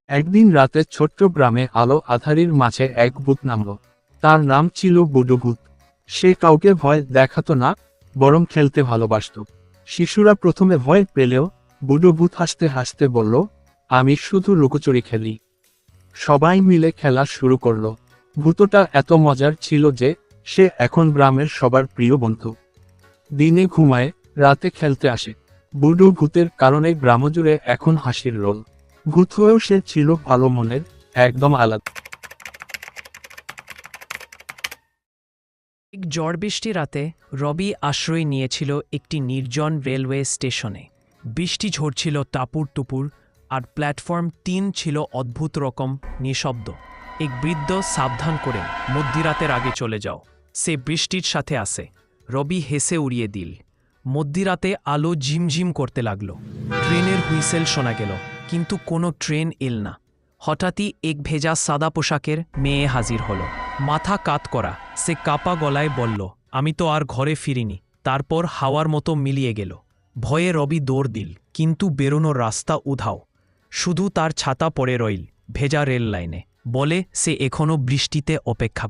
একদিন রাতে ছোট্ট গ্রামে আলো আঁধারির মাঝে এক ভূত নামল। তার নাম ছিল বুডো ভূত। সে কাউকে ভয় দেখাতো না, বরং খেলতে ভালোবাসত। শিশুরা প্রথমে ভয় পেলেও বুডো ভূত হাসতে হাসতে বলল, আমি শুধু লুকোচুরি খেলি। সবাই মিলে খেলা শুরু করলো। ভূতটা এত মজার ছিল যে সে এখন গ্রামের সবার প্রিয় বন্ধু। দিনে ঘুমায়, রাতে খেলতে আসে। বুডো ভূতের কারণে গ্রামজুড়ে এখন হাসির রোল। ভূত হয়েও সে ছিল ভালো মনের, একদম আলাদা। এক ঝড় বৃষ্টি রাতে রবি আশ্রয় নিয়েছিল একটি নির্জন রেলওয়ে স্টেশনে। বৃষ্টি ঝরছিল টাপুর টুপুর, আর প্ল্যাটফর্ম ৩ ছিল অদ্ভুত রকম নিঃশব্দ। এক বৃদ্ধ সাবধান করেন, মধ্যরাতের আগে চলে যাও, সে বৃষ্টির সাথে আসে। রবি হেসে উড়িয়ে দিল। মধ্যরাতে আলো ঝিমঝিম করতে লাগল। ট্রেনের হুইসেল শোনা গেল, কিন্তু কোনো ট্রেন এল না। হঠাৎই এক ভেজা সাদা পোশাকের মেয়ে হাজির হলো, মাথা কাত করা। সে কাপা গলায় বলল, আমি তো আর ঘরে ফিরিনি। তারপর হাওয়ার মতো মিলিয়ে গেল। ভয়ে রবি দৌড় দিল, কিন্তু বেরোনোর রাস্তা উধাও। শুধু তার ছাতা পড়ে রইল ভেজা রেল লাইনে। বলে সে এখনও বৃষ্টিতে অপেক্ষা